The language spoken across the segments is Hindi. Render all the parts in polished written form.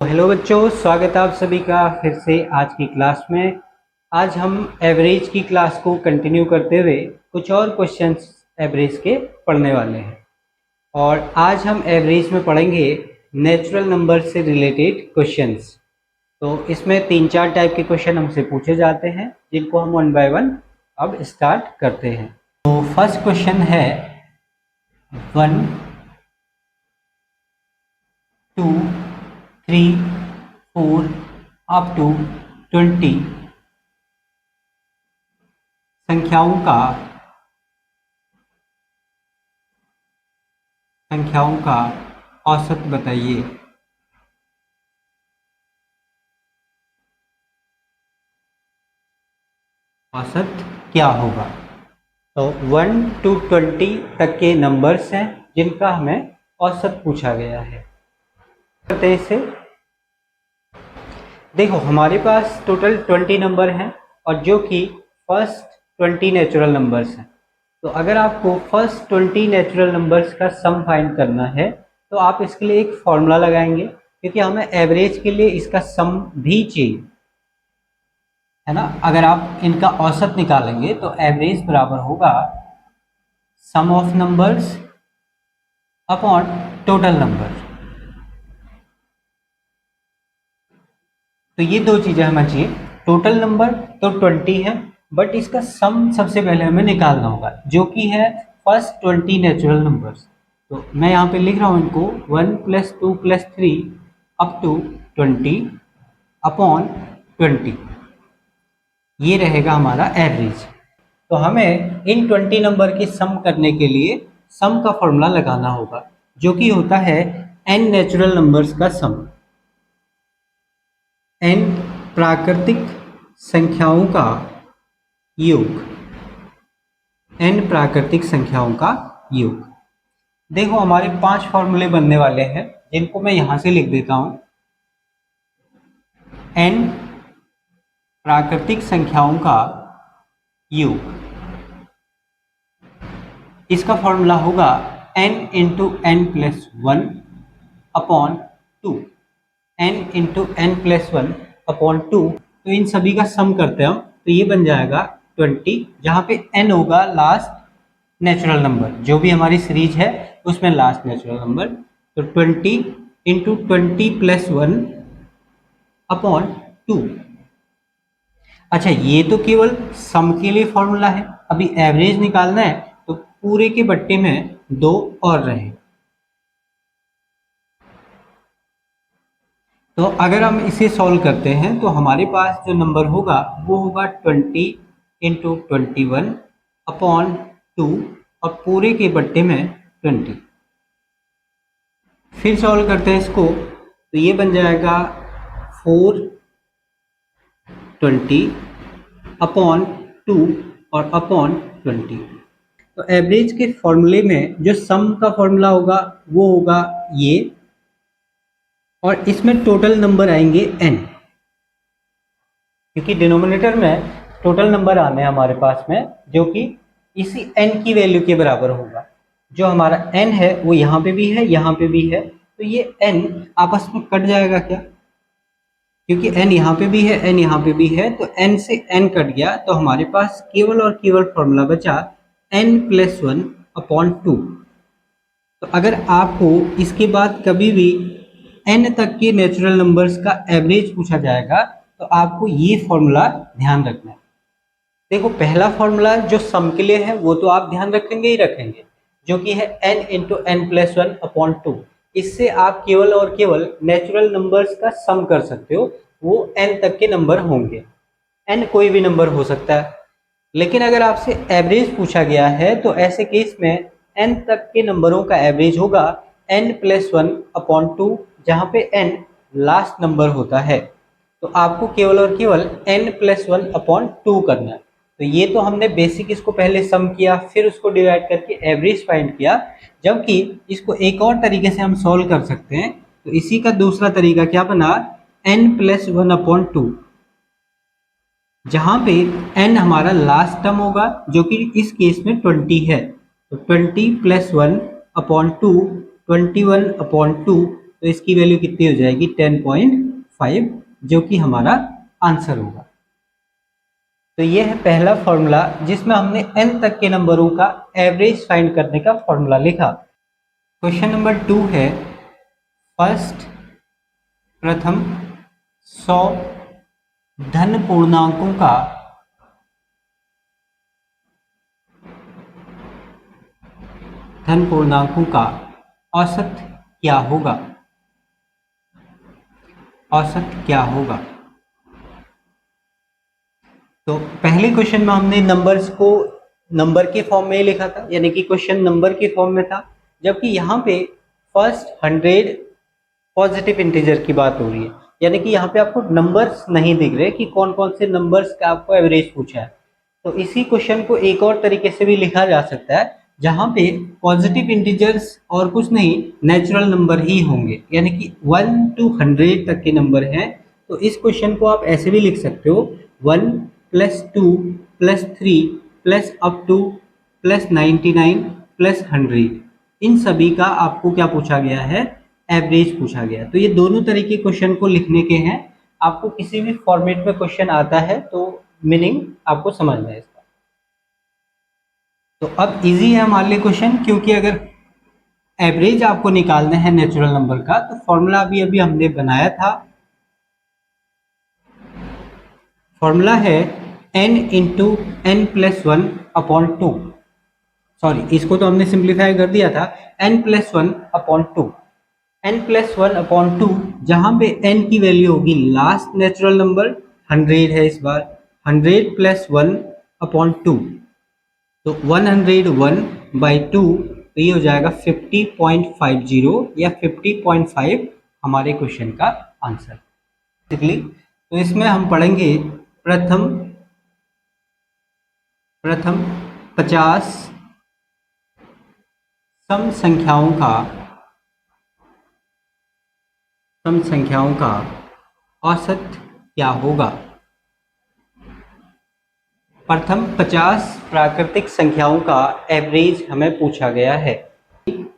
हेलो बच्चों, स्वागत है आप सभी का फिर से आज की क्लास में। आज हम एवरेज की क्लास को कंटिन्यू करते हुए कुछ और क्वेश्चंस एवरेज के पढ़ने वाले हैं। और आज हम एवरेज में पढ़ेंगे नेचुरल नंबर से रिलेटेड क्वेश्चंस। तो इसमें 3-4 टाइप के क्वेश्चन हमसे पूछे जाते हैं, जिनको हम वन बाय वन अब स्टार्ट करते हैं। तो फर्स्ट क्वेश्चन है 1, 2, 3, 4 अप टू 20 संख्याओं का औसत बताइए। औसत क्या होगा? तो 1 to 20 तक के नंबर्स हैं जिनका हमें औसत पूछा गया है। करते हैं इसे। देखो, हमारे पास टोटल 20 नंबर हैं और जो कि फर्स्ट 20 नेचुरल नंबर्स हैं। तो अगर आपको फर्स्ट 20 नेचुरल नंबर्स का सम फाइंड करना है तो आप इसके लिए एक फॉर्मूला लगाएंगे, क्योंकि हमें एवरेज के लिए इसका सम भी चाहिए, है ना। अगर आप इनका औसत निकालेंगे तो एवरेज बराबर होगा sum of numbers upon total number. तो ये दो चीजें हमें चाहिए। टोटल नंबर तो 20 है, बट इसका सम सबसे पहले हमें निकालना होगा, जो कि है फर्स्ट 20 नेचुरल नंबर्स। तो मैं यहाँ पे लिख रहा हूँ इनको 1 + 2 + 3 अप टू 20 अपॉन 20। ये रहेगा हमारा एवरेज। तो हमें इन 20 नंबर की सम करने के लिए सम का फॉर्मूला लगाना होगा, जो कि होता है n नेचुरल नंबर्स का सम। n प्राकृतिक संख्याओं का योग। n प्राकृतिक संख्याओं का योग। देखो, हमारे 5 फॉर्मूले बनने वाले हैं, जिनको मैं यहां से लिख देता हूं। n प्राकृतिक संख्याओं का योग, इसका फॉर्मूला होगा n × n + 1 upon 2। n × n + 1 upon 2। तो इन सभी का सम करते हैं हम, तो ये बन जाएगा 20, जहाँ पे n होगा लास्ट नेचुरल नंबर। जो भी हमारी सीरीज है उसमें लास्ट नेचुरल नंबर। तो 20 × 20 + 1 अपॉन 2। अच्छा, ये तो केवल सम के लिए फॉर्मूला है। अभी एवरेज निकालना है तो पूरे के बट्टे में 2 और रहे। तो अगर हम इसे सॉल्व करते हैं तो हमारे पास जो नंबर होगा वो होगा 20 × 21 अपॉन 2 और पूरे के बट्टे में 20। फिर सॉल्व करते हैं इसको, तो ये बन जाएगा 420 अपॉन 2 और अपॉन 20। तो एवरेज के फॉर्मूले में जो सम का फॉर्मूला होगा वो होगा ये, और इसमें टोटल नंबर आएंगे n, क्योंकि डिनोमिनेटर में टोटल नंबर आने हैं हमारे पास में, जो कि इसी n की वैल्यू के बराबर होगा। जो हमारा n है वो यहाँ पे भी है, यहाँ पे भी है, तो ये n आपस में कट जाएगा क्या? क्योंकि n यहाँ पे भी है, n यहाँ पे भी है, तो n से n कट गया, तो हमारे पास केवल और केवल फॉर्मूला बचा n + 1 अपॉन 2। तो अगर आपको इसके बाद कभी भी n तक के नेचुरल नंबर्स का एवरेज पूछा जाएगा तो आपको ये फॉर्मूला ध्यान रखना है। देखो, पहला फॉर्मूला जो सम के लिए है वो तो आप ध्यान रखेंगे ही रखेंगे, जो कि है n × n + 1 अपॉन 2। इससे आप केवल और केवल नेचुरल नंबर्स का सम कर सकते हो, वो n तक के नंबर होंगे। n कोई भी नंबर हो सकता है, लेकिन अगर आपसे एवरेज पूछा गया है तो ऐसे केस में n तक के नंबरों का एवरेज होगा n + 1 अपॉन 2, जहाँ पे n लास्ट नंबर होता है। तो आपको केवल और केवल n + 1 अपॉन 2 करना है। तो ये तो हमने बेसिक इसको पहले सम किया, फिर उसको डिवाइड करके एवरेज फाइंड किया। जबकि इसको एक और तरीके से हम सॉल्व कर सकते हैं, तो इसी का दूसरा तरीका क्या बना, n + 1 अपॉन 2, जहां पे n हमारा लास्ट टर्म होगा, जो कि इस केस में 20 है। तो 20 + 1 अपॉन 2, 21 अपॉन 2 तो इसकी वैल्यू कितनी हो जाएगी 10.5, जो कि हमारा आंसर होगा। तो ये है पहला फॉर्मूला जिसमें हमने n तक के नंबरों का एवरेज फाइंड करने का फॉर्मूला लिखा। क्वेश्चन नंबर 2 है, फर्स्ट प्रथम 100 धन पूर्णांकों का औसत क्या होगा? औसत क्या होगा? तो पहले क्वेश्चन में हमने नंबर्स को नंबर के फॉर्म में ही लिखा था, यानी कि क्वेश्चन नंबर के फॉर्म में था, जबकि यहाँ पे फर्स्ट 100 पॉजिटिव इंटीजर की बात हो रही है, यानी कि यहाँ पे आपको नंबर्स नहीं दिख रहे कि कौन कौन से नंबर्स का आपको एवरेज पूछा है। तो इसी क्वेश्चन को एक और तरीके से भी लिखा जा सकता है, जहाँ पे पॉजिटिव इंटीजर्स और कुछ नहीं नेचुरल नंबर ही होंगे, यानी कि 1 to 100 तक के नंबर हैं। तो इस क्वेश्चन को आप ऐसे भी लिख सकते हो 1 + 2 + 3 + up to +99 + 100, इन सभी का आपको क्या पूछा गया है? एवरेज पूछा गया। तो ये दोनों तरीके क्वेश्चन को लिखने के हैं। आपको किसी भी फॉर्मेट में क्वेश्चन आता है तो मीनिंग आपको समझना है इसका। तो अब इजी है हमारे लिए क्वेश्चन, क्योंकि अगर एवरेज आपको निकालना है नेचुरल नंबर का तो फॉर्मूला अभी अभी हमने बनाया था। फॉर्मूला है n × n + 1/2। सॉरी, इसको तो हमने सिंप्लीफाई कर दिया था, n + 1/2। n + 1/2 जहाँ पे n की वैल्यू होगी लास्ट नेचुरल नंबर 100 है, इस बार 100 + 1/2, तो 101/2, तो ये हो जाएगा 50.50 या 50.5 हमारे क्वेश्चन का आंसर। तो इसमें हम पढ़ेंगे प्रथम 50 सम संख्याओं का औसत क्या होगा? प्रथम 50 प्राकृतिक संख्याओं का एवरेज हमें पूछा गया है।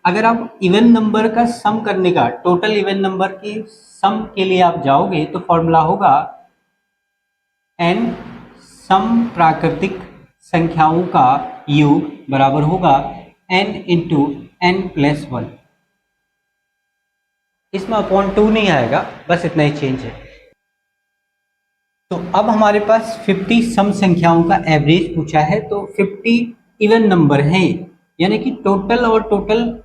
अगर आप इवन नंबर का सम करने का, टोटल इवन नंबर के सम के लिए आप जाओगे तो फॉर्मूला होगा n सम प्राकृतिक संख्याओं का योग बराबर होगा n × n + 1। इसमें /2 नहीं आएगा, बस इतना ही चेंज है। तो अब हमारे पास 50 सम संख्याओं का एवरेज पूछा है, तो 50 इवन नंबर हैं, यानी कि टोटल और टोटल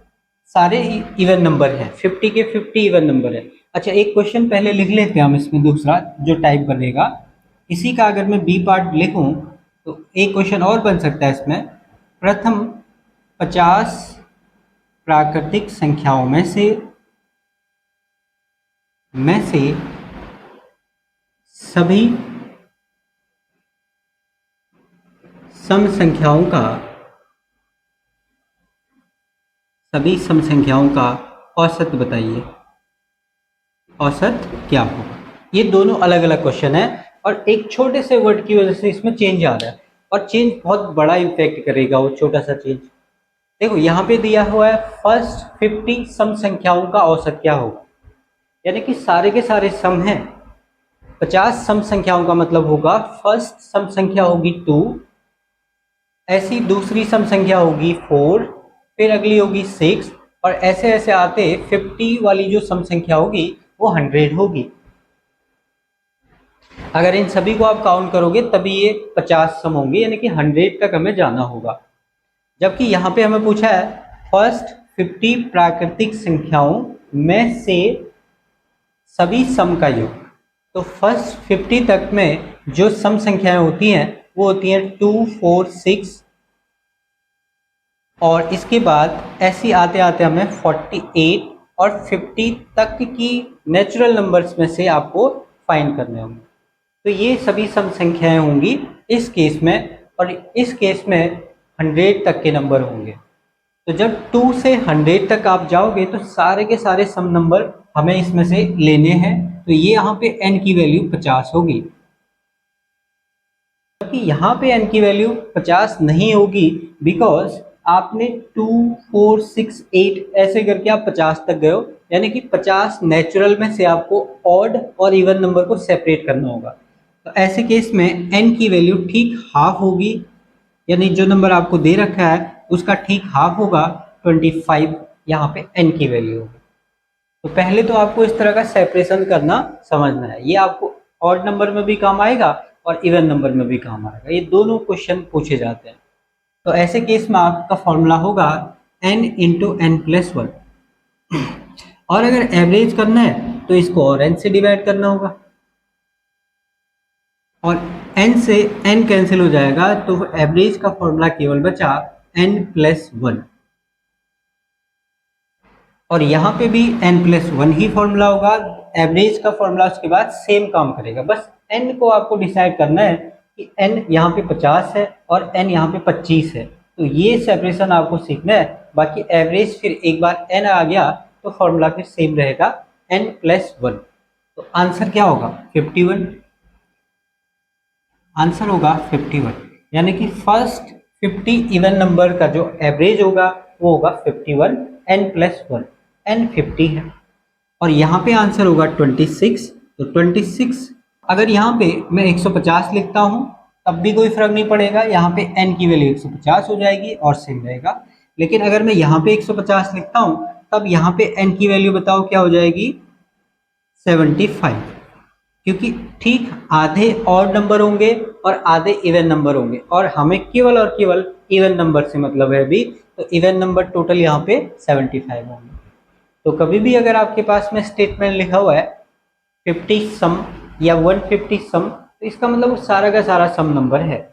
सारे इवन नंबर हैं, 50 के 50 इवन नंबर है। अच्छा, एक क्वेश्चन पहले लिख लेते हैं हम इसमें, दूसरा जो टाइप बनेगा इसी का अगर मैं बी पार्ट लिखूं तो एक क्वेश्चन और बन सकता है इसमें, प्रथम 50 प्राकृतिक संख्याओं में से सभी सम संख्याओं का औसत बताइए। औसत क्या होगा? ये दोनों अलग अलग क्वेश्चन है और एक छोटे से वर्ड की वजह से इसमें चेंज आ रहा है, और चेंज बहुत बड़ा इम्पैक्ट करेगा वो छोटा सा चेंज। देखो यहाँ पे दिया हुआ है फर्स्ट 50 सम संख्याओं का औसत क्या होगा, यानी कि सारे के सारे सम हैं। 50 सम संख्याओं का मतलब होगा फर्स्ट सम संख्या होगी 2, ऐसी दूसरी सम संख्या होगी 4, फिर अगली होगी 6, और ऐसे ऐसे आते 50 वाली जो सम संख्या होगी वो 100 होगी। अगर इन सभी को आप काउंट करोगे तभी ये 50 सम होंगे, यानी कि 100 तक हमें जाना होगा। जबकि यहाँ पे हमें पूछा है फर्स्ट 50 प्राकृतिक संख्याओं में से सभी सम का योग, तो फर्स्ट 50 तक में जो सम संख्याएं होती हैं वो होती हैं 2, 4, 6, और इसके बाद ऐसी आते आते हमें 48 और 50 तक की नेचुरल नंबर्स में से आपको फाइंड करने होंगे। तो ये सभी सम संख्याएं होंगी इस केस में, और इस केस में 100 तक के नंबर होंगे। तो जब 2 से 100 तक आप जाओगे तो सारे के सारे सम नंबर हमें इसमें से लेने हैं, तो ये यहाँ पे n की वैल्यू 50 होगी। जबकि यहाँ पे n की वैल्यू 50 नहीं होगी, बिकॉज आपने 2, 4, 6, 8 ऐसे करके आप 50 तक गए हो, यानी कि 50 नेचुरल में से आपको ऑड और इवन नंबर को सेपरेट करना होगा। तो ऐसे केस में n की वैल्यू ठीक हाफ होगी, यानी जो नंबर आपको दे रखा है उसका ठीक हाफ होगा 25, यहाँ पे n की वैल्यू होगी। तो पहले तो आपको इस तरह का सेपरेशन करना समझना है, ये आपको ऑड नंबर में भी काम आएगा और इवन नंबर में भी काम आएगा, ये दोनों क्वेश्चन पूछे जाते हैं। तो ऐसे केस में आपका फॉर्मूला होगा n into n plus one, और अगर एवरेज करना है तो इसको और n से डिवाइड करना होगा, और n से n कैंसिल हो जाएगा तो एवरेज का फॉर्मूला केवल बचा n प्लस वन, और यहाँ पे भी n प्लस वन ही फॉर्मूला होगा। एवरेज का फॉर्मूला उसके बाद सेम काम करेगा, बस n को आपको डिसाइड करना है कि n यहाँ पे 50 है और n यहाँ पे 25 है, तो ये सेपरेशन आपको सीखना है। बाकी एवरेज फिर एक बार n आ गया तो फॉर्मूला फिर सेम रहेगा n प्लस वन। तो आंसर क्या होगा 51, आंसर होगा 51, यानी कि फर्स्ट 50 इवन नंबर का जो एवरेज होगा वो होगा 51, n प्लस वन, n 50 है, और यहाँ पे आंसर होगा 26। तो 26 अगर यहाँ पे मैं 150 लिखता हूँ तब भी कोई फर्क नहीं पड़ेगा, यहाँ पे n की वैल्यू 150 हो जाएगी और सेम रहेगा। लेकिन अगर मैं यहाँ पे 150 लिखता हूँ तब यहाँ पे n की वैल्यू बताओ क्या हो जाएगी 75, क्योंकि ठीक आधे ऑड नंबर होंगे और आधे इवन नंबर होंगे, और हमें केवल और केवल इवन नंबर से मतलब है अभी, तो इवन नंबर टोटल यहाँ पे 75 होंगे। तो कभी भी अगर आपके पास में स्टेटमेंट लिखा हुआ है 50 सम या 150 सम, तो इसका मतलब वो सारा का सारा सम नंबर है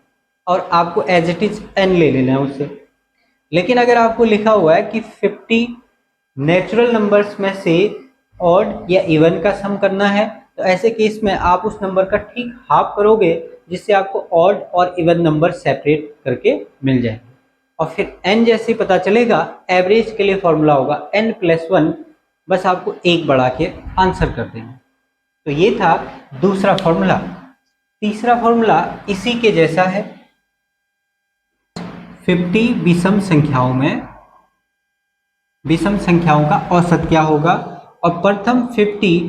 और आपको एज इट इज n ले लेना है उससे। लेकिन अगर आपको लिखा हुआ है कि 50 नेचुरल नंबर्स में से ऑड या इवन का सम करना है, तो ऐसे केस में आप उस नंबर का ठीक हाफ करोगे, जिससे आपको ऑड और इवन नंबर सेपरेट करके मिल जाएंगे। और फिर n जैसे ही पता चलेगा एवरेज के लिए फॉर्मूला होगा n प्लस वन, बस आपको एक बढ़ा के आंसर कर देंगे। तो ये था दूसरा फॉर्मूला। तीसरा फॉर्मूला इसी के जैसा है। 50 विषम संख्याओं का औसत क्या होगा, और प्रथम 50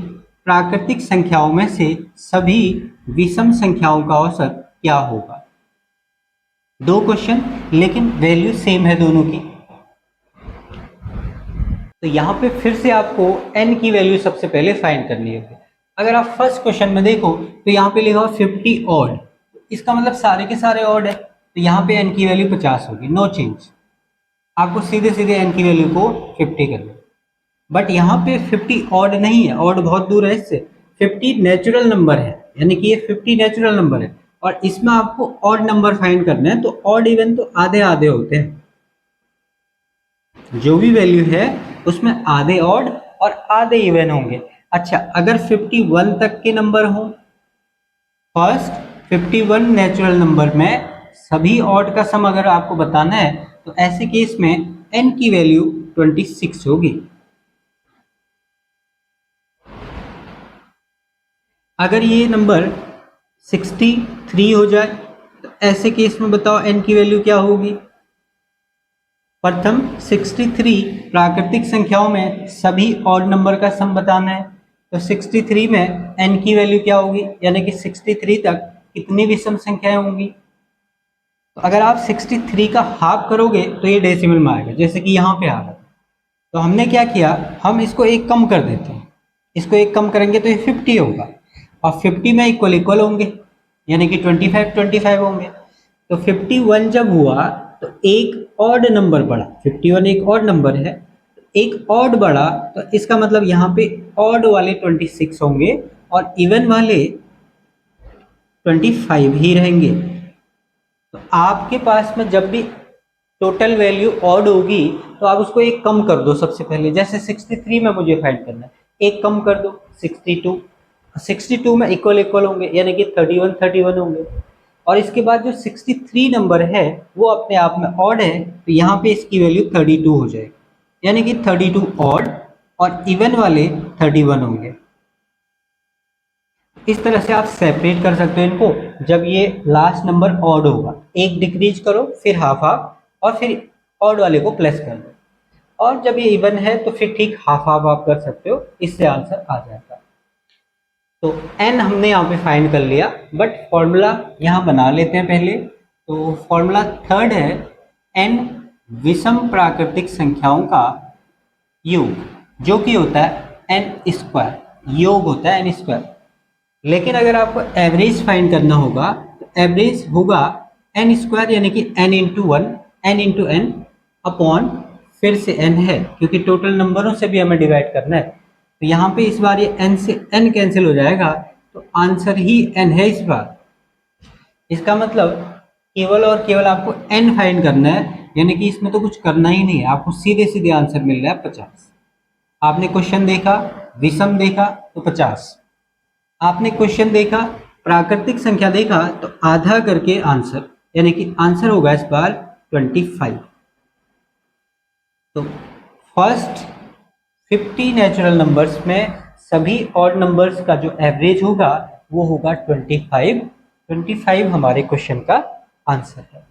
प्राकृतिक संख्याओं में से सभी विषम संख्याओं का औसत क्या होगा। दो क्वेश्चन, लेकिन वैल्यू सेम है दोनों की। तो यहाँ पे फिर से आपको n की वैल्यू सबसे पहले फाइंड करनी होगी। अगर आप फर्स्ट क्वेश्चन में देखो तो यहाँ पे लिखा हो 50 ऑड, इसका मतलब सारे के सारे ऑड है, तो यहाँ पे n की वैल्यू 50 होगी, नो चेंज। आपको सीधे सीधे n की वैल्यू को 50 करना। बट यहाँ पे 50 ऑड नहीं है, ऑड बहुत दूर है इससे, 50 नेचुरल नंबर है, यानी कि ये 50 नेचुरल नंबर है, और इसमें आपको ऑड नंबर फाइंड करना है। तो ऑड इवन तो आधे आधे होते हैं, जो भी वैल्यू है उसमें आधे ऑड और आधे इवन होंगे। अच्छा, अगर 51 तक के नंबर हो, फर्स्ट 51 नेचुरल नंबर में सभी ऑड का सम अगर आपको बताना है, तो ऐसे केस में n की वैल्यू 26 होगी। अगर ये नंबर 63 हो जाए, तो ऐसे केस में बताओ n की वैल्यू क्या होगी। प्रथम 63 प्राकृतिक संख्याओं में सभी ऑड नंबर का सम बताना है, तो 63 में n की वैल्यू क्या होगी, यानी कि 63 तक कितनी विषम संख्याएं होंगी। तो अगर आप 63 का हाफ करोगे तो ये डेसिमल में आएगा, जैसे कि यहाँ पे आ रहा है। तो हमने क्या किया, हम इसको एक कम कर देते हैं, इसको एक कम करेंगे तो ये 50 होगा, और 50 में इक्वल इक्वल होंगे, यानी कि 25 होंगे। तो 51 जब हुआ तो एक ऑड नंबर बढ़ा, 51 एक ऑड नंबर है, एक ऑड बढ़ा, तो इसका मतलब यहाँ पे ऑड वाले 26 होंगे और इवन वाले 25 ही रहेंगे। तो आपके पास में जब भी टोटल वैल्यू ऑड होगी तो आप उसको एक कम कर दो सबसे पहले। जैसे 63 में मुझे फाइंड करना है, एक कम कर दो 62 में इक्वल इक्वल होंगे, यानी कि 31 होंगे। और इसके बाद जो 63 नंबर है वो अपने आप में ऑड है, तो यहाँ पे इसकी वैल्यू 32 हो जाएगी, यानी कि 32 ऑड और इवन वाले 31 होंगे। इस तरह से आप सेपरेट कर सकते हो इनको। जब ये लास्ट नंबर ऑड होगा, एक डिक्रीज करो, फिर हाफ हाफ, और फिर ऑड वाले को प्लस कर दो। और जब ये इवन है तो फिर ठीक हाफ हाफ आप कर सकते हो, इससे आंसर आ जाएगा। तो n हमने यहाँ पे फाइंड कर लिया, बट फॉर्मूला यहाँ बना लेते हैं पहले। तो फॉर्मूला थर्ड है n विषम प्राकृतिक संख्याओं का योग, जो कि होता है n स्क्वायर, योग होता है n स्क्वायर। लेकिन अगर आपको एवरेज फाइंड करना होगा तो एवरेज होगा n स्क्वायर, यानी कि n into one, n into n upon फिर से n है, क्योंकि टोटल नंबरों से भी हमें डिवाइड करना है। तो यहाँ पे इस बार ये n से n कैंसिल हो जाएगा, तो आंसर ही n है इस बार। इसका मतलब केवल और केवल आपको n फाइंड करना है, यानी कि इसमें तो कुछ करना ही नहीं है, आपको सीधे सीधे आंसर मिल रहा है 50। आपने क्वेश्चन देखा, विषम देखा तो 50, आपने क्वेश्चन देखा, प्राकृतिक संख्या देखा तो आधा करके आंसर, यानी कि आंसर होगा इस बार 25। तो फर्स्ट 50 नेचुरल नंबर्स में सभी ऑड नंबर्स का जो एवरेज होगा वो होगा 25। 25 हमारे क्वेश्चन का आंसर है।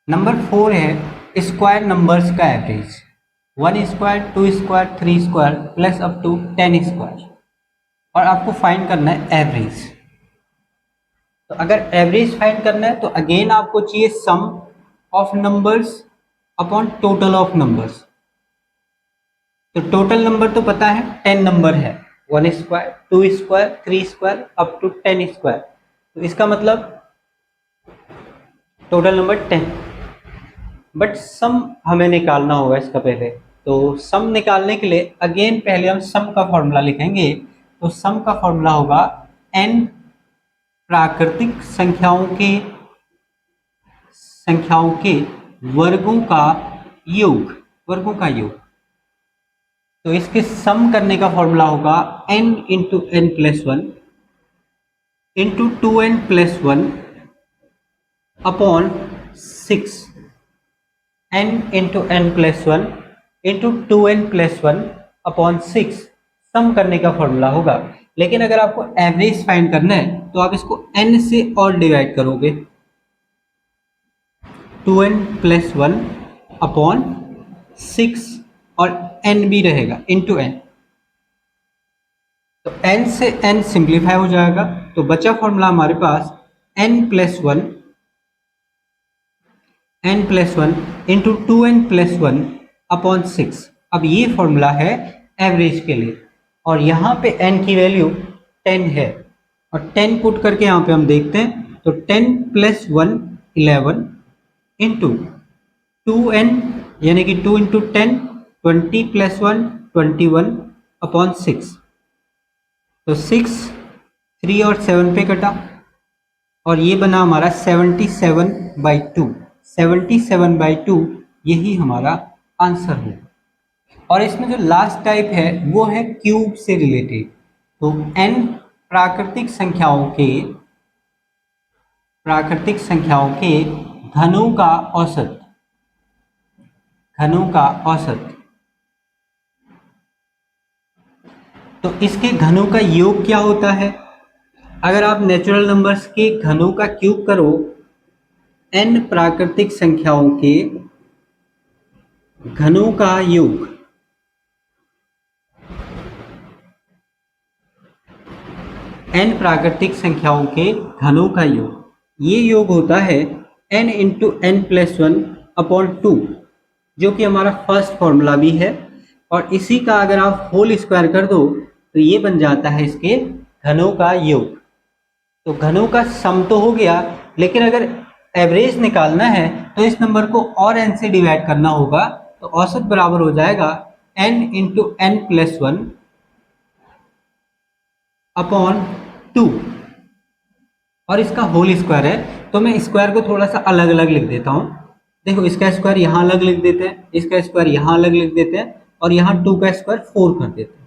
नंबर 4 है स्क्वायर नंबर्स का average, 1 square, 2 square, 3 square plus up to 10 square, और आपको फाइंड करना है एवरेज। तो अगर एवरेज फाइंड करना है तो अगेन आपको चाहिए sum of numbers upon total of numbers. तो टोटल नंबर तो पता है 10 नंबर है, 1 square, 2 square, 3 square up to 10 square. तो इसका मतलब टोटल नंबर 10, बट सम हमें निकालना होगा इसका पहले। तो सम निकालने के लिए अगेन पहले हम सम का फॉर्मूला लिखेंगे। तो सम का फॉर्मूला होगा n प्राकृतिक संख्याओं के वर्गों का योग, वर्गों का योग। तो इसके सम करने का फॉर्मूला होगा n into n plus one into 2n plus one upon 6, n into n plus one into 2n plus one upon 6 sum करने का फॉर्मूला होगा। लेकिन अगर आपको एवरेज फाइंड करना है तो आप इसको n से और डिवाइड करोगे, 2n प्लस वन अपॉन 6 और n भी रहेगा इंटू n। तो n से n सिंप्लीफाई हो जाएगा, तो बचा फॉर्मूला हमारे पास n plus one into 2n plus one upon 6। अब ये फॉर्मूला है एवरेज के लिए, और यहाँ पे n की वैल्यू 10 है, और 10 पुट करके यहाँ पे हम देखते हैं तो 10 प्लस वन 11 इंटू 2n, यानी कि 2 इंटू 10 20 प्लस वन 21 अपॉन 6। तो 6 3 और 7 पे कटा, और ये बना हमारा 77/2। 77/2 यही हमारा आंसर होगा। और इसमें जो लास्ट टाइप है वो है क्यूब से रिलेटेड। तो n प्राकृतिक संख्याओं के घनों का औसत, घनों का औसत। तो इसके घनों का योग क्या होता है? अगर आप नेचुरल नंबर्स के घनों का क्यूब करो, n प्राकृतिक संख्याओं के घनों का योग, n प्राकृतिक संख्याओं के घनों का योग, ये योग होता है n into n plus one upon 2, जो कि हमारा फर्स्ट फॉर्मूला भी है। और इसी का अगर आप होल स्क्वायर कर दो तो ये बन जाता है इसके घनों का योग। तो घनों का सम तो हो गया, लेकिन अगर एवरेज निकालना है तो इस नंबर को और n से डिवाइड करना होगा। तो औसत बराबर हो जाएगा n into n plus one upon 2, और इसका होल स्क्वायर है। तो मैं स्क्वायर को थोड़ा सा अलग अलग लिख देता हूँ। देखो, इसका स्क्वायर यहाँ अलग लिख देते हैं, इसका स्क्वायर यहाँ अलग लिख देते हैं, और यहाँ 2 का स्क्वायर 4 कर देते हैं।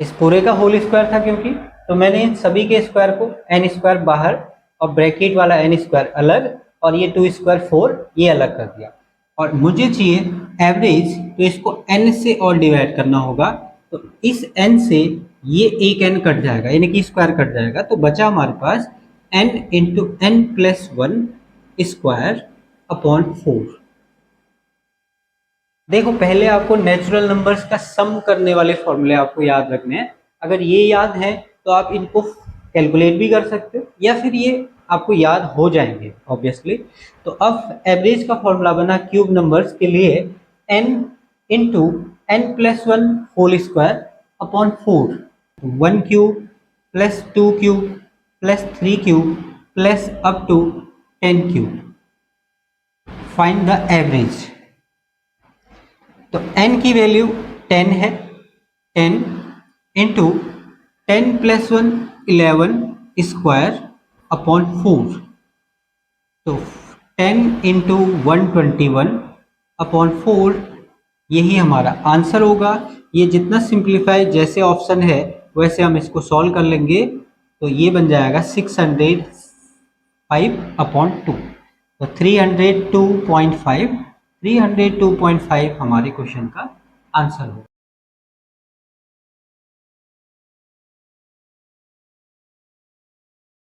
इस पूरे का होल स्क्वायर था क्योंकि, तो मैंने इन सभी के स्क्वायर को n स्क्वायर बाहर और ब्रैकेट वाला n स्क्वायर अलग, और ये 2 स्क्वायर 4 ये अलग कर दिया। और मुझे चाहिए एवरेज, तो इसको n से और डिवाइड करना होगा। तो इस n से ये एक n कट जाएगा, यानी कि स्क्वायर कट जाएगा। तो बचा हमारे पास n into n plus one square upon 4। देखो पहले आपको नेचुरल नंबर्स का सम करने वाले फॉर्मूले आपको याद रखने हैं। अगर ये याद है तो आप इनको कैलकुलेट भी कर सकते हो या फिर ये आपको याद हो जाएंगे ऑब्वियसली। तो अब एवरेज का फॉर्मूला बना क्यूब नंबर्स के लिए n into n plus one whole square upon 4। 1 cube plus 2 cube plus 3 cube plus up to 10 cube. Find the average. तो n की वैल्यू 10 है। 10 इंटू 10 प्लस 1 11 स्क्वायर अपॉन 4। तो 10 इंटू 121 अपॉन 4 यही हमारा आंसर होगा। ये जितना सिंप्लीफाई जैसे ऑप्शन है वैसे हम इसको सॉल्व कर लेंगे तो ये बन जाएगा 605 अपॉन 2। तो 302.5 हमारे क्वेश्चन का आंसर होगा।